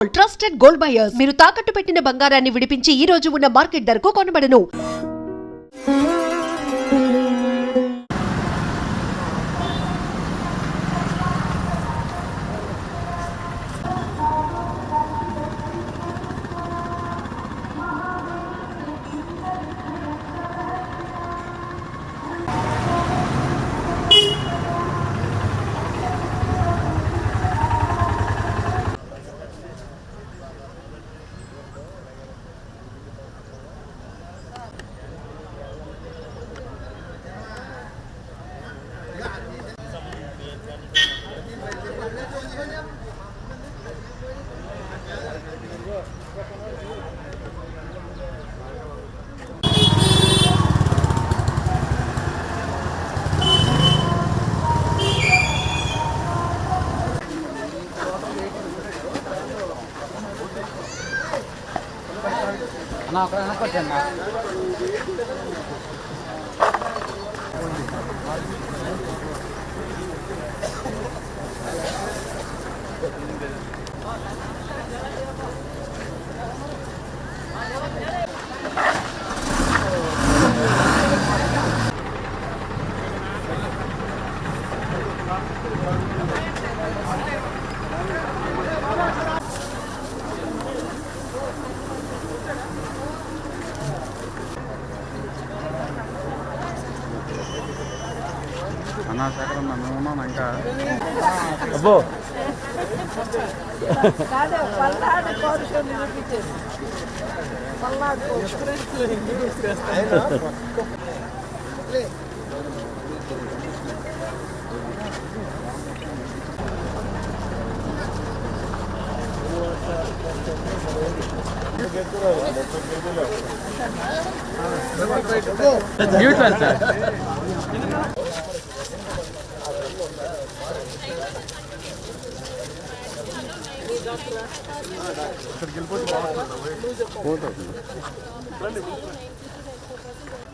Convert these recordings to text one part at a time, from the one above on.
Trusted gold buyers మీరు తాకట్టు పెట్టిన బంగారాన్ని విడిపించి ఈ రోజు ఉన్న మార్కెట్ ధరకు కొనబడను. అన్నా శేఖరం మేము ఉన్నాం ఇంకా అబ్బో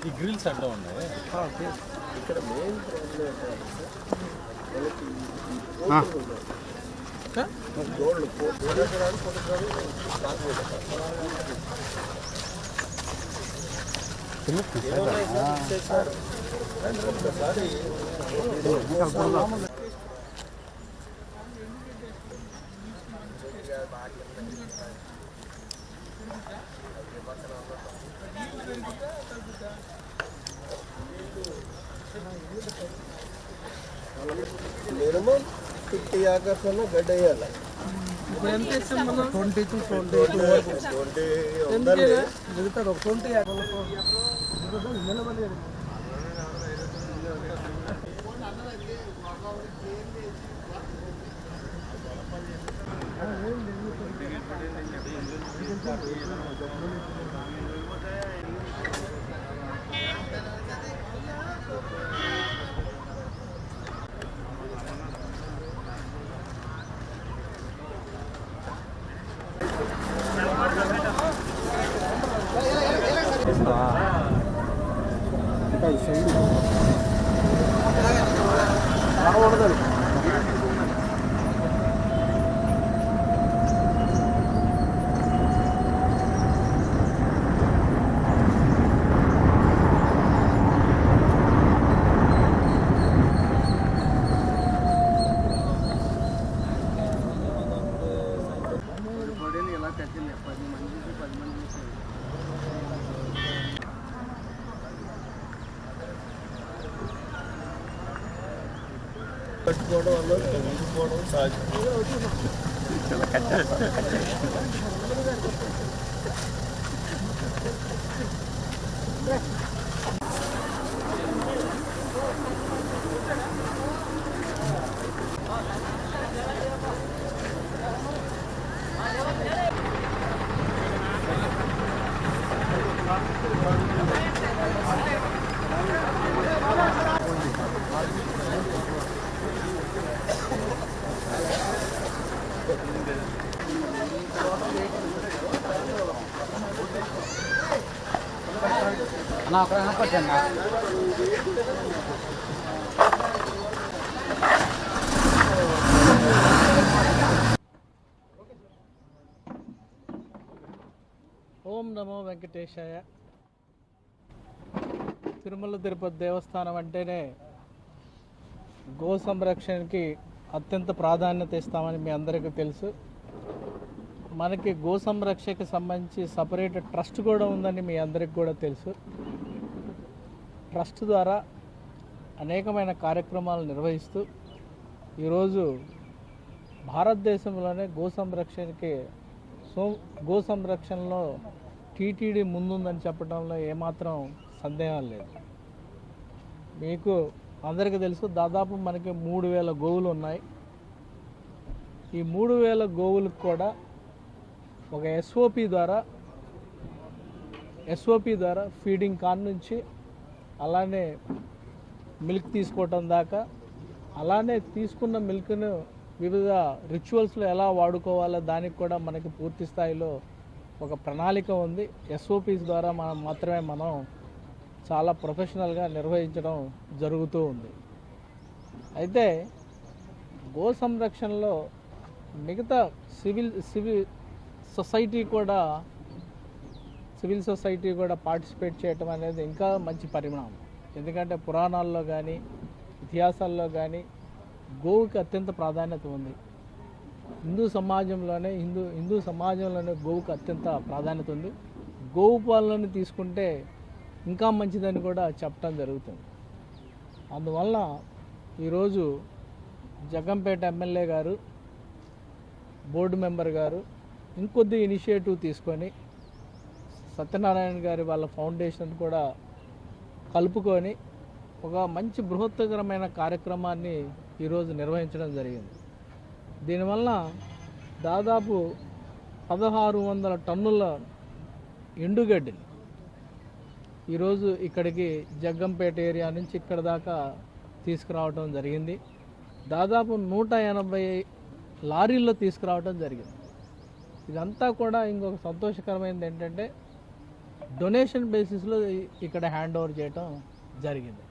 ఈ గ్రిల్స్ అడ్డం ఉన్నాయి ఇక్కడ మెయిన్ మినిమం 50 acres అన్న గడ్డ వేయాలి. ఇప్పుడు ఎంత ఇస్తాం మనం 20 to 22 వరకు 20 ఉండాలి. మిగతా 20 acres ఇంకా ఈ సైడ్ రావడదు. ఎలా కట్టింది 10 మంది కట్టుకోవడం వల్ల ఉండిపోవడం సహజం. Nah, kurang apa jangan? ఓం నమో వెంకటేశాయ. తిరుమల తిరుపతి దేవస్థానం అంటేనే గో సంరక్షణకి అత్యంత ప్రాధాన్యత ఇస్తామని మీ అందరికీ తెలుసు. మనకి గో సంరక్షణకి సంబంధించి సపరేట్ ట్రస్ట్ కూడా ఉందని మీ అందరికీ కూడా తెలుసు. ట్రస్ట్ ద్వారా అనేకమైన కార్యక్రమాలు నిర్వహిస్తూ ఈరోజు భారతదేశంలోనే గో సంరక్షణలో టీటీడీ ముందుందని చెప్పడంలో ఏమాత్రం సందేహం లేదు. మీకు అందరికీ తెలుసు, దాదాపు మనకి 3000 గోవులు ఉన్నాయి. ఈ 3000 గోవులకు కూడా ఒక ఎస్ఓపి ద్వారా ఫీడింగ్ కాన్ నుంచి అలానే మిల్క్ తీసుకోవటం దాకా, అలానే తీసుకున్న మిల్క్ను వివిధ రిచువల్స్లో ఎలా వాడుకోవాలో దానికి కూడా మనకి పూర్తి స్థాయిలో ఒక ప్రణాళిక ఉంది. ఎస్ఓపిస్ ద్వారా మాత్రమే మనం చాలా ప్రొఫెషనల్గా నిర్వహించడం జరుగుతూ ఉంది. అయితే గో సంరక్షణలో మిగతా సివిల్ సొసైటీ కూడా పార్టిసిపేట్ చేయటం అనేది ఇంకా మంచి పరిణామం. ఎందుకంటే పురాణాల్లో కానీ ఇతిహాసాల్లో కానీ గోవుకి అత్యంత ప్రాధాన్యత ఉంది. హిందూ సమాజంలోనే గోవుకి అత్యంత ప్రాధాన్యత ఉంది. గోవు పాలనని తీసుకుంటే ఇంకా మంచిదని కూడా చెప్పడం జరుగుతుంది. అందువల్ల ఈరోజు జగ్గంపేట ఎమ్మెల్యే గారు, బోర్డు మెంబర్ గారు ఇంకొద్ది ఇనిషియేటివ్ తీసుకొని సత్యనారాయణ గారి వాళ్ళ ఫౌండేషన్ కూడా కలుపుకొని ఒక మంచి బృహత్తరమైన కార్యక్రమాన్ని ఈరోజు నిర్వహించడం జరిగింది. దీనివల్ల దాదాపు 1600 టన్నుల ఎండుగడ్డిని ఈరోజు ఇక్కడికి జగ్గంపేట ఏరియా నుంచి ఇక్కడ దాకా తీసుకురావడం జరిగింది. దాదాపు 180 లారీల్లో తీసుకురావడం జరిగింది. ఇదంతా కూడా ఇంకొక సంతోషకరమైనది ఏంటంటే డొనేషన్ బేసిస్లో ఇక్కడ హ్యాండ్ ఓవర్ చేయటం జరిగింది.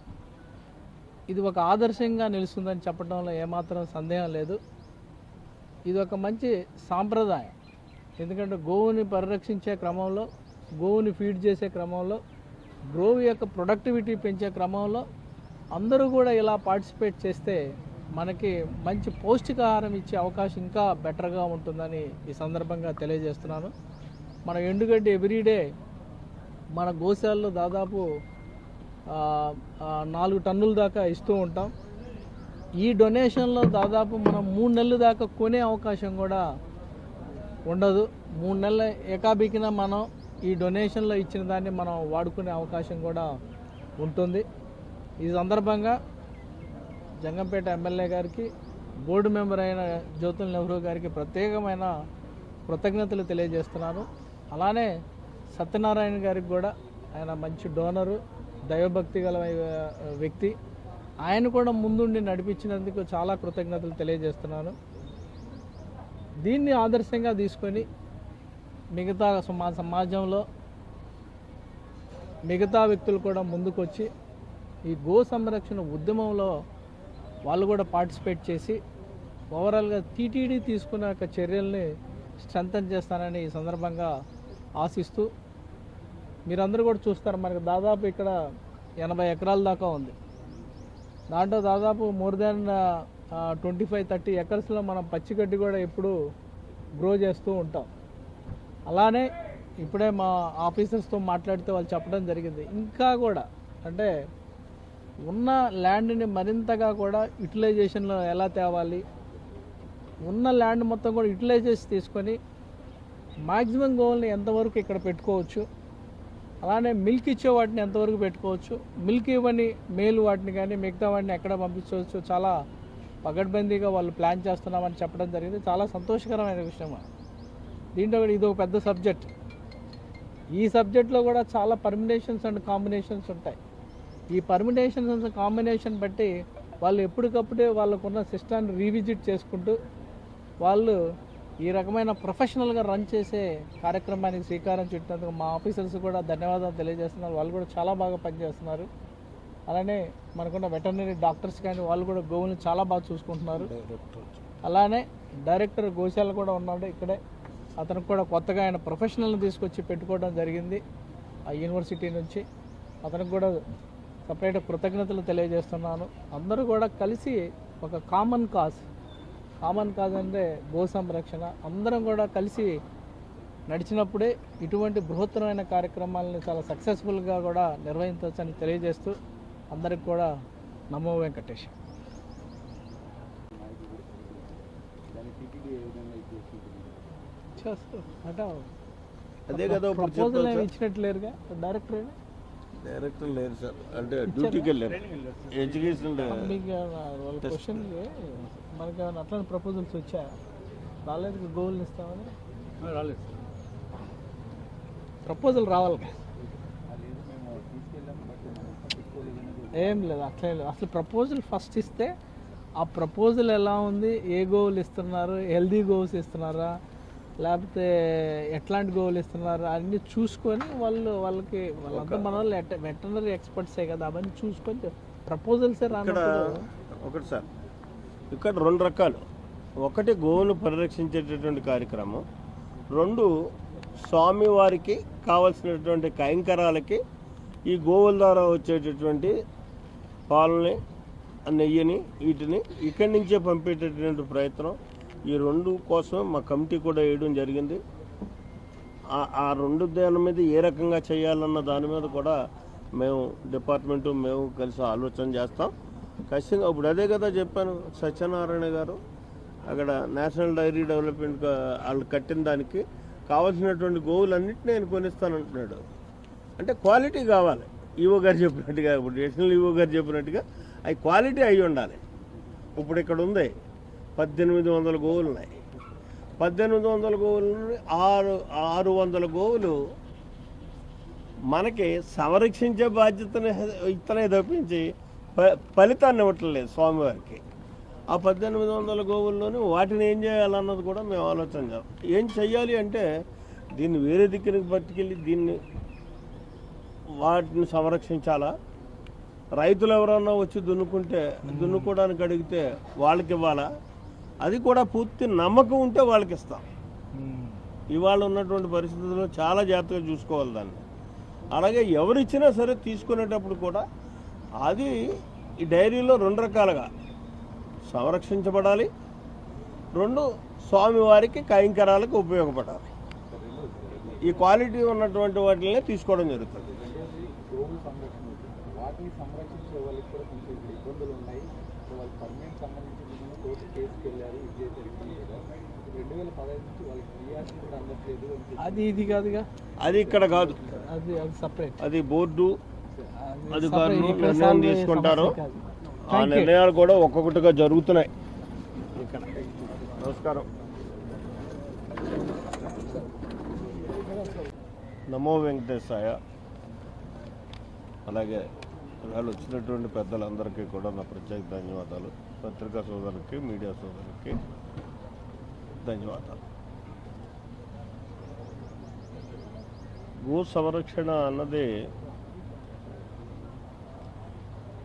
ఇది ఒక ఆదర్శంగా నిలుస్తుందని చెప్పడంలో ఏమాత్రం సందేహం లేదు. ఇది ఒక మంచి సాంప్రదాయం. ఎందుకంటే గోవుని పరిరక్షించే క్రమంలో, గోవుని ఫీడ్ చేసే క్రమంలో, గోవు యొక్క ప్రొడక్టివిటీ పెంచే క్రమంలో అందరూ కూడా ఇలా పార్టిసిపేట్ చేస్తే మనకి మంచి పౌష్టికాహారం ఇచ్చే అవకాశం ఇంకా బెటర్గా ఉంటుందని ఈ సందర్భంగా తెలియజేస్తున్నాను. మన ఎండుగడ్డి ఎవ్రీడే మన గోశాలలో దాదాపు 4 టన్నుల దాకా ఇస్తూ ఉంటాం. ఈ డొనేషన్లో దాదాపు మనం 3 నెలల దాకా కొనే అవకాశం కూడా ఉండదు. 3 నెలల ఏకాబికిన మనం ఈ డొనేషన్లో ఇచ్చిన దాన్ని మనం వాడుకునే అవకాశం కూడా ఉంటుంది. ఈ సందర్భంగా జగ్గంపేట ఎమ్మెల్యే గారికి, బోర్డు మెంబర్ అయిన జ్యోతుల్ నెహ్రూ గారికి ప్రత్యేకమైన కృతజ్ఞతలు తెలియజేస్తున్నాను. అలానే సత్యనారాయణ గారికి కూడా, ఆయన మంచి డోనరు, దైవభక్తి గల వ్యక్తి, ఆయన కూడా ముందుండి నడిపించినందుకు చాలా కృతజ్ఞతలు తెలియజేస్తున్నాను. దీన్ని ఆదర్శంగా తీసుకొని మిగతా సమాజంలో మిగతా వ్యక్తులు కూడా ముందుకొచ్చి ఈ గో సంరక్షణ ఉద్యమంలో వాళ్ళు కూడా పార్టిసిపేట్ చేసి ఓవరాల్గా టీటీడీ తీసుకున్న యొక్క చర్యల్ని స్ట్రెంథన్ చేస్తానని ఈ సందర్భంగా ఆశిస్తూ, మీరందరూ కూడా చూస్తారు మనకు దాదాపు ఇక్కడ 80 ఎకరాల దాకా ఉంది. దాంట్లో దాదాపు మోర్ దాన్ 25-30 ఎకర్స్లో మనం పచ్చిగడ్డి కూడా ఎప్పుడు గ్రో చేస్తూ ఉంటాం. అలానే ఇప్పుడే మా ఆఫీసర్స్తో మాట్లాడితే వాళ్ళు చెప్పడం జరిగింది, ఇంకా కూడా అంటే ఉన్న ల్యాండ్ని మరింతగా కూడా యూటిలైజేషన్లో ఎలా తేవాలి, ఉన్న ల్యాండ్ మొత్తం కూడా యూటిలైజేషన్ తీసుకొని మ్యాక్సిమం గోల్ని ఎంతవరకు ఇక్కడ పెట్టుకోవచ్చు, అలానే మిల్క్ ఇచ్చే వాటిని ఎంతవరకు పెట్టుకోవచ్చు, మిల్క్ ఇవ్వని మేలు వాటిని కానీ మిగతా వాటిని ఎక్కడ పంపించవచ్చు, చాలా పగడ్బందీగా వాళ్ళు ప్లాన్ చేస్తున్నామని చెప్పడం జరిగింది. చాలా సంతోషకరమైన విషయం. దీంట్లో కూడా ఇది ఒక పెద్ద సబ్జెక్ట్. ఈ సబ్జెక్ట్లో కూడా చాలా పర్మినేషన్స్ అండ్ కాంబినేషన్స్ ఉంటాయి. ఈ పర్మినేషన్స్ అండ్ కాంబినేషన్ బట్టి వాళ్ళు ఎప్పటికప్పుడే వాళ్ళకున్న సిస్టాన్ని రీవిజిట్ చేసుకుంటూ వాళ్ళు ఈ రకమైన ప్రొఫెషనల్గా రన్ చేసే కార్యక్రమానికి శ్రీకారం చుట్టినందుకు మా ఆఫీసర్స్ కూడా ధన్యవాదాలు తెలియజేస్తున్నారు. వాళ్ళు కూడా చాలా బాగా పనిచేస్తున్నారు. అలానే మనకున్న వెటర్నరీ డాక్టర్స్ కానీ వాళ్ళు కూడా గోవులను చాలా బాగా చూసుకుంటున్నారు. అలానే డైరెక్టర్ గోశాల కూడా ఉన్నాడు ఇక్కడే, అతనికి కూడా కొత్తగా ఆయన ప్రొఫెషనల్ని తీసుకొచ్చి పెట్టుకోవడం జరిగింది ఆ యూనివర్సిటీ నుంచి. అతనికి కూడా సపరేట్ కృతజ్ఞతలు తెలియజేస్తున్నాను. అందరూ కూడా కలిసి ఒక కామన్ కాజ్ అంటే గో సంరక్షణ, అందరం కూడా కలిసి నడిచినప్పుడే ఇటువంటి బృహత్తరమైన కార్యక్రమాలను చాలా సక్సెస్ఫుల్గా కూడా నిర్వహించవచ్చని తెలియజేస్తూ అందరికి కూడా నమో వెంకటేష్. అదే కదా ప్రపోజల్ ఏమి ఇచ్చినట్లేరుగా డైరెక్టర్ డైరెక్టర్ లేరు సార్, అంటే డ్యూటీకి వెళ్ళారు. ఎడ్యుకేషన్ మీకు వాళ్ళ క్వశ్చన్కి మనకి ఏమైనా అట్లాంటి ప్రపోజల్స్ వచ్చాయా? రాలేదు. గోల్ని ఇస్తామని రాలేదు. ప్రపోజల్ రావాలి. ఏం లేదు, అట్లే లేదు. అసలు ప్రపోజల్ ఫస్ట్ ఇస్తే ఆ ప్రపోజల్ ఎలా ఉంది, ఏ గోవులు ఇస్తున్నారు, హెల్దీ గోవ్స్ ఇస్తున్నారా లేకపోతే ఎట్లాంటి గోవులు ఇస్తున్నారు అన్నీ చూసుకొని వాళ్ళకి వాళ్ళంతా మన వాళ్ళు వెటనరీ ఎక్స్పర్ట్సే కదా, అవన్నీ చూసుకొని ప్రపోజల్సే రానప్పుడు. ఒకటి సార్, ఇక్కడ 2 రకాలు. ఒకటి గోవును పరిరక్షించేటటువంటి కార్యక్రమం, 2 స్వామివారికి కావలసినటువంటి కైంకరాలకి ఈ గోవుల ద్వారా వచ్చేటటువంటి పాలని, నెయ్యిని, వీటిని ఇక్కడి నుంచే పంపేటటువంటి ప్రయత్నం. ఈ 2 కోసం మా కమిటీ కూడా వేయడం జరిగింది. ఆ 2 దాని మీద ఏ రకంగా చేయాలన్న దాని మీద కూడా మేము డిపార్ట్మెంటు మేము కలిసి ఆలోచన చేస్తాం ఖచ్చితంగా. ఇప్పుడు అదే కదా చెప్పాను, సత్యనారాయణ గారు అక్కడ నేషనల్ డైరీ డెవలప్మెంట్ వాళ్ళు కట్టిన దానికి కావాల్సినటువంటి గోవులన్నింటినీ నేను కొనిస్తానంటున్నాడు. అంటే క్వాలిటీ కావాలి. ఈవో గారు చెప్పినట్టుగా, ఇప్పుడు నేషనల్ ఈవో గారు చెప్పినట్టుగా అవి క్వాలిటీ అయి ఉండాలి. ఇప్పుడు ఇక్కడ ఉంది 1800 గోవులు ఉన్నాయి. 1800 గోవులు 600 గోవులు మనకి సంరక్షించే బాధ్యతను ఇతనే తప్పించి ఫలితాన్ని ఇవ్వట్లేదు స్వామివారికి. ఆ 1800 గోవుల్లోని వాటిని ఏం చేయాలన్నది కూడా మేము ఆలోచన చేస్తాం. ఏం చెయ్యాలి అంటే దీన్ని వేరే దిక్కునికి పట్టుకెళ్ళి వాటిని సంరక్షించాలా, రైతులు ఎవరన్నా వచ్చి దున్నుకోవడానికి అడిగితే వాళ్ళకి ఇవ్వాలా, అది కూడా పూర్తి నమ్మకం ఉంటే వాళ్ళకి ఇస్తాం. ఇవాళ ఉన్నటువంటి పరిస్థితుల్లో చాలా జాగ్రత్తగా చూసుకోవాలి దాన్ని. అలాగే ఎవరిచ్చినా సరే తీసుకునేటప్పుడు కూడా అది ఈ డైరీలో 2 రకాలుగా సంరక్షించబడాలి, 2 స్వామివారికి కైంకరాలకు ఉపయోగపడాలి. ఈ క్వాలిటీ ఉన్నటువంటి వాటిని తీసుకోవడం జరుగుతుంది. వాటిని సంరక్షించే వాళ్ళకి కూడా కొంచెం ఇబ్బందులు ఉన్నాయి. వాళ్ళు పర్మనెంట్ సంబంధించిన కోర్టు కేసుకి వెళ్ళారు. ఇదే జరిగింది కదా, 2015 నుంచి వాళ్ళకి క్రియాశీలత కూడా అందట్లేదు. అది ఇది కాదుగా, అది ఇక్కడ కాదు, అది సపరేట్. అది బోర్డు అధికారులు నిర్ణయం తీసుకుంటారు. ఆ నిర్ణయాలు కూడా ఒక్కొక్కటిగా జరుగుతున్నాయి ఇక్కడ. నమస్కారం. నమో వెంకటేశాయ. అలాగే వాళ్ళు వచ్చినటువంటి పెద్దలందరికీ కూడా నా ప్రత్యేక ధన్యవాదాలు. పత్రికా సోదరులకి, మీడియా సోదరులకి ధన్యవాదాలు. గో సంరక్షణ అన్నది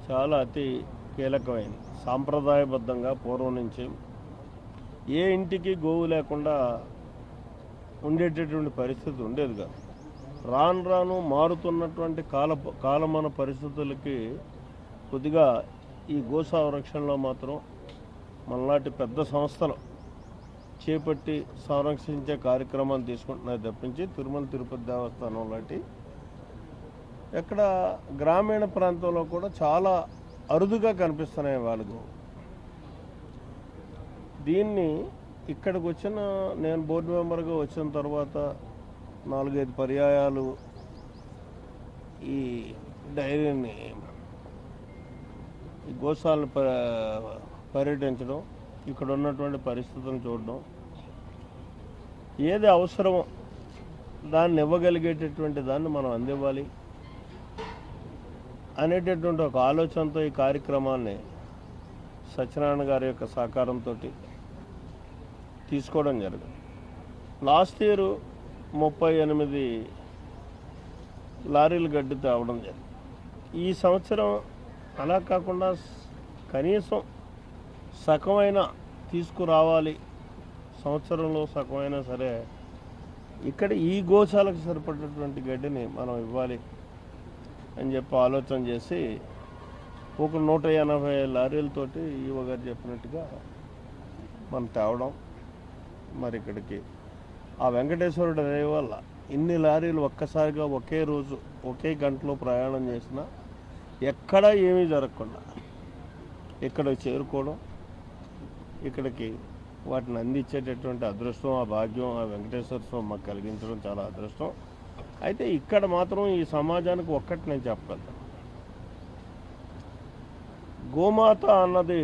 చాలా అతి కీలకమైనది. సాంప్రదాయబద్ధంగా పూర్వం నుంచి ఏ ఇంటికి గోవు లేకుండా ఉండేటటువంటి పరిస్థితి ఉండేది కాదు. రాను రాను మారుతున్నటువంటి కాలమాన పరిస్థితులకి కొద్దిగా ఈ గో సంరక్షణలో మాత్రం మనలాంటి పెద్ద సంస్థలు చేపట్టి సంరక్షించే కార్యక్రమాలు తీసుకుంటున్నాయి తప్పించి తిరుమల తిరుపతి దేవస్థానం లాంటి ఎక్కడ గ్రామీణ ప్రాంతంలో కూడా చాలా అరుదుగా కనిపిస్తున్నాయి వాళ్ళకు. దీన్ని ఇక్కడికి వచ్చిన నేను బోర్డు మెంబర్గా వచ్చిన తర్వాత 4-5 పర్యాయాలు ఈ డైరీని, ఈ గోశాలను పర్యటించడం, ఇక్కడ ఉన్నటువంటి పరిస్థితులను చూడడం, ఏది అవసరమో దాన్ని ఇవ్వగలిగేటటువంటి దాన్ని మనం అందివ్వాలి అనేటటువంటి ఒక ఆలోచనతో ఈ కార్యక్రమాన్ని సత్యనారాయణ గారి యొక్క సహకారంతో తీసుకోవడం జరిగింది. లాస్ట్ ఇయర్ 38 లారీలు గడ్డి తేవడం జరిగింది. ఈ సంవత్సరం అలా కాకుండా కనీసం సగమైన తీసుకురావాలి, సంవత్సరంలో సగమైనా సరే ఇక్కడ ఈ గోశాలకు సరిపడినటువంటి గడ్డిని మనం ఇవ్వాలి అని చెప్పి ఆలోచన చేసి ఒక 180 లారీలతోటి ఈవో గారు చెప్పినట్టుగా మనం తేవడం. మరి ఇక్కడికి ఆ వెంకటేశ్వరుడు దయ వల్ల ఇన్ని లారీలు ఒక్కసారిగా ఒకే రోజు ఒకే గంటలో ప్రయాణం చేసినా ఎక్కడా ఏమీ జరగకుండా ఇక్కడికి చేరుకోవడం, ఇక్కడికి వాటిని అందించేటటువంటి అదృష్టం, ఆ భాగ్యం ఆ వెంకటేశ్వర స్వామి మాకు కలిగించడం చాలా అదృష్టం. అయితే ఇక్కడ మాత్రం ఈ సమాజానికి ఒక్కటి నేను చెప్పగలను, గోమాత అన్నది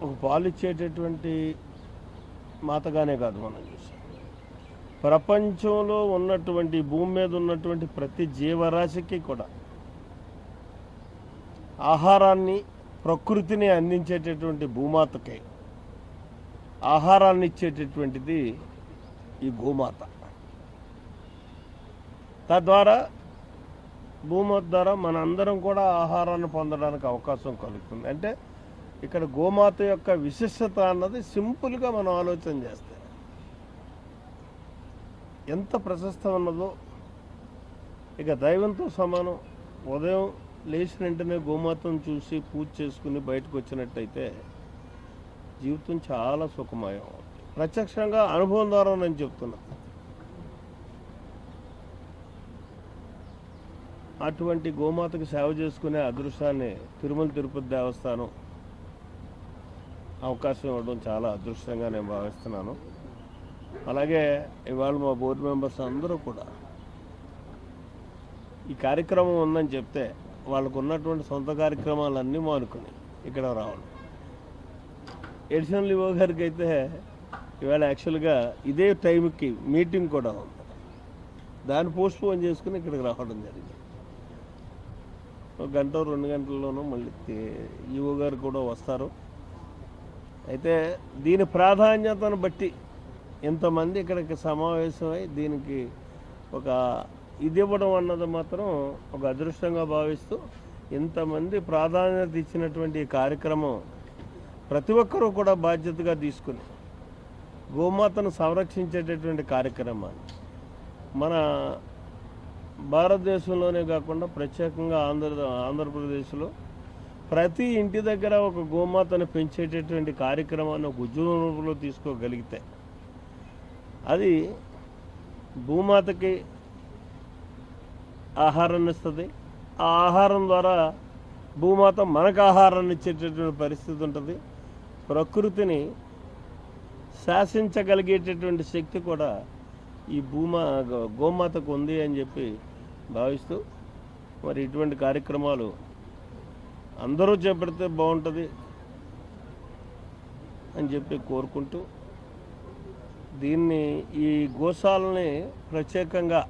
ఒక పాలిచ్చేటటువంటి మాతగానే కాదు. మనం చూసాం ప్రపంచంలో ఉన్నటువంటి భూమి మీద ఉన్నటువంటి ప్రతి జీవరాశికి కూడా ఆహారాన్ని ప్రకృతిని అందించేటటువంటి భూమాతకి ఆహారాన్ని ఇచ్చేటటువంటిది ఈ గోమాత. తద్వారా భూమాత ద్వారా మన అందరం కూడా ఆహారాన్ని పొందడానికి అవకాశం కలుగుతుంది. అంటే ఇక్కడ గోమాత యొక్క విశిష్టత అన్నది సింపుల్గా మనం ఆలోచన చేస్తే ఎంత ప్రశస్తం ఉన్నదో, ఇక దైవంతో సమానం. ఉదయం లేచిన వెంటనే గోమాతను చూసి పూజ చేసుకుని బయటకు వచ్చినట్టయితే జీవితం చాలా సుఖమయం. ప్రత్యక్షంగా అనుభవం ద్వారా నేను చెప్తున్నా. అటువంటి గోమాతకు సేవ చేసుకునే అదృష్టాన్ని తిరుమల తిరుపతి దేవస్థానం అవకాశం ఇవ్వడం చాలా అదృష్టంగా నేను భావిస్తున్నాను. అలాగే ఇవాళ మా బోర్డు మెంబర్స్ అందరూ కూడా ఈ కార్యక్రమం ఉందని చెప్తే వాళ్ళకు ఉన్నటువంటి సొంత కార్యక్రమాలన్నీ మానుకుని ఇక్కడ రావడం. ఎడిషనల్ ఈవో గారికి అయితే ఇవాళ యాక్చువల్గా ఇదే టైంకి మీటింగ్ కూడా ఉంది, దాన్ని పోస్ట్పోన్ చేసుకుని ఇక్కడికి రావడం జరిగింది. 1 గంట 2 గంటల్లోనూ మళ్ళీ ఈవో గారు కూడా వస్తారు. అయితే దీని ప్రాధాన్యతను బట్టి ఇంతమంది ఇక్కడికి సమావేశమై దీనికి ఒక ఇది ఇవ్వడం అన్నది మాత్రం ఒక అదృష్టంగా భావిస్తూ, ఇంతమంది ప్రాధాన్యత ఇచ్చినటువంటి ఈ కార్యక్రమం ప్రతి ఒక్కరూ కూడా బాధ్యతగా తీసుకుని గోమాతను సంరక్షించేటటువంటి కార్యక్రమాన్ని మన భారతదేశంలోనే కాకుండా ప్రత్యేకంగా ఆంధ్రప్రదేశ్లో ప్రతి ఇంటి దగ్గర ఒక గోమాతను పెంచేటటువంటి కార్యక్రమాన్ని ఒక ఉద్యమంలో తీసుకోగలిగితే అది భూమాతకి ఆహారాన్ని ఇస్తుంది. ఆ ఆహారం ద్వారా భూమాత మనకు ఆహారాన్ని ఇచ్చేటటువంటి పరిస్థితి ఉంటుంది. ప్రకృతిని శాసించగలిగేటటువంటి శక్తి కూడా ఈ గోమాతకు ఉంది అని చెప్పి భావిస్తూ, మరి ఇటువంటి కార్యక్రమాలు అందరూ చేపడితే బాగుంటుంది అని చెప్పి కోరుకుంటూ, దీన్ని ఈ గోశాలని ప్రత్యేకంగా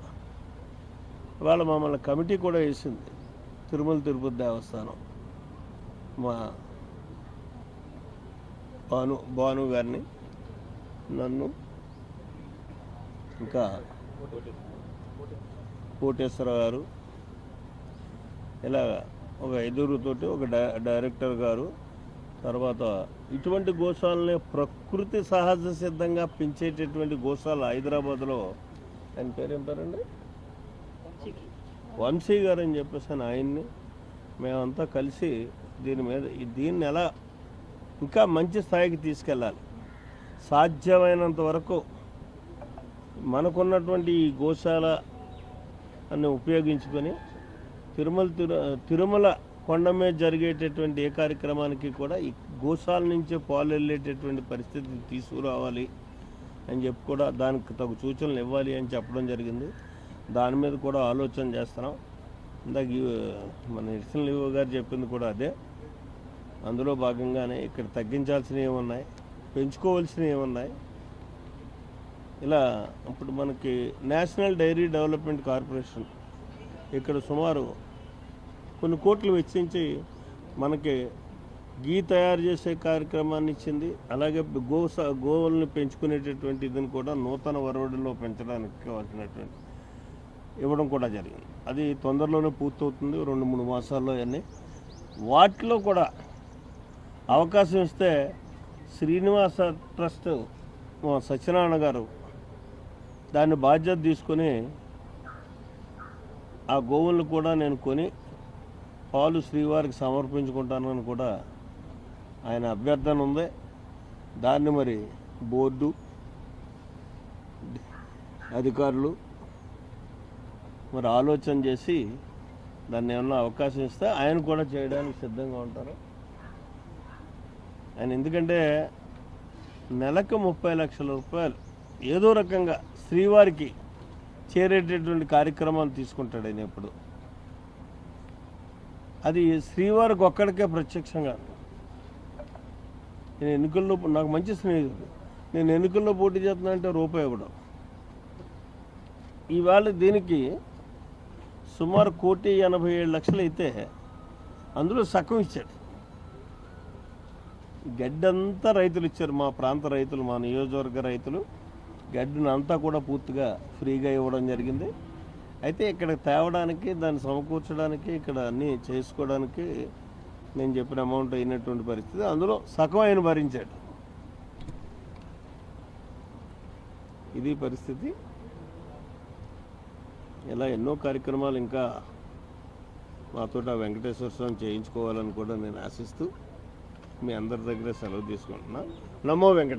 ఇవాళ మమ్మల్ని కమిటీ కూడా వేసింది తిరుమల తిరుపతి దేవస్థానం. మా భాను గారిని, నన్ను, ఇంకా కోటేశ్వర గారు, ఇలా ఒక 5 ఒక డైరెక్టర్ గారు, తర్వాత ఇటువంటి గోశాలని ప్రకృతి సహజ సిద్ధంగా పెంచేటటువంటి గోశాల హైదరాబాద్లో, ఆయన పేరు ఏం పేరండి, వంశీ గారు అని చెప్పేసి ఆయన్ని మేమంతా కలిసి దీన్ని ఎలా ఇంకా మంచి స్థాయికి తీసుకెళ్ళాలి, సాధ్యమైనంత వరకు మనకున్నటువంటి ఈ గోశాల అన్ని ఉపయోగించుకొని తిరుమల కొండ మీద జరిగేటటువంటి ఏ కార్యక్రమానికి కూడా ఈ గోశాల నుంచే పాలు వెళ్ళేటటువంటి పరిస్థితి తీసుకురావాలి అని చెప్పి కూడా దానికి తగు సూచనలు ఇవ్వాలి అని చెప్పడం జరిగింది. దాని మీద కూడా ఆలోచన చేస్తున్నాం. ఇందాక మన ఎడిషనల్ ఈవో గారు చెప్పింది కూడా అదే. అందులో భాగంగానే ఇక్కడ తగ్గించాల్సినవి ఏమున్నాయి, పెంచుకోవాల్సినవి ఏమున్నాయి, ఇలా ఇప్పుడు మనకి నేషనల్ డైరీ డెవలప్మెంట్ కార్పొరేషన్ ఇక్కడ సుమారు కొన్ని కోట్లు వెచ్చించి మనకి గీ తయారు చేసే కార్యక్రమాన్ని ఇచ్చింది. అలాగే గోవుల్ని పెంచుకునేటటువంటి ఇదిని కూడా నూతన వరవడిలో పెంచడానికి కావాల్సినటువంటి ఇవ్వడం కూడా జరిగింది. అది తొందరలోనే పూర్తవుతుంది, 2-3 మాసాల్లో. అన్నీ వాటిలో కూడా అవకాశం ఇస్తే శ్రీనివాస ట్రస్ట్ సత్యనారాయణ గారు దాన్ని బాధ్యత తీసుకొని ఆ గోవులను కూడా నేను కొని పాలు శ్రీవారికి సమర్పించుకుంటానని కూడా ఆయన అభ్యర్థన ఉంది. దాన్ని మరి బోర్డు అధికారులు మరి ఆలోచన చేసి దాన్ని ఏమన్నా అవకాశం ఇస్తే ఆయన కూడా చేయడానికి సిద్ధంగా ఉంటారు. ఆయన ఎందుకంటే నెలకు 30 లక్షల రూపాయలు ఏదో రకంగా శ్రీవారికి చేరేటటువంటి కార్యక్రమాలు తీసుకుంటాడు ఆయన ఎప్పుడు. అది శ్రీవారికి ఒక్కడికే ప్రత్యక్షంగా. నేను ఎన్నికల్లో నాకు మంచి స్నేహితుడు, నేను ఎన్నికల్లో పోటీ చేస్తున్నా అంటే రూపాయి ఇవ్వడం. ఇవాళ దీనికి సుమారు 1,87,00,000 అయితే అందులో సగం ఇచ్చాడు. గడ్డంతా రైతులు ఇచ్చారు, మా ప్రాంత రైతులు, మా నియోజకవర్గ రైతులు గడ్డిని అంతా కూడా పూర్తిగా ఫ్రీగా ఇవ్వడం జరిగింది. అయితే ఇక్కడ తేవడానికి, దాన్ని సమకూర్చడానికి, ఇక్కడ అన్నీ చేసుకోవడానికి నేను చెప్పిన అమౌంట్ అయినటువంటి పరిస్థితి. అందులో సగం ఆయన భరించాడు. ఇది పరిస్థితి. ఇలా ఎన్నో కార్యక్రమాలు ఇంకా మాతో వెంకటేశ్వర స్వామి చేయించుకోవాలని కూడా నేను ఆశిస్తూ మీ అందరి దగ్గర సెలవు తీసుకుంటున్నా. నమో వెంకట.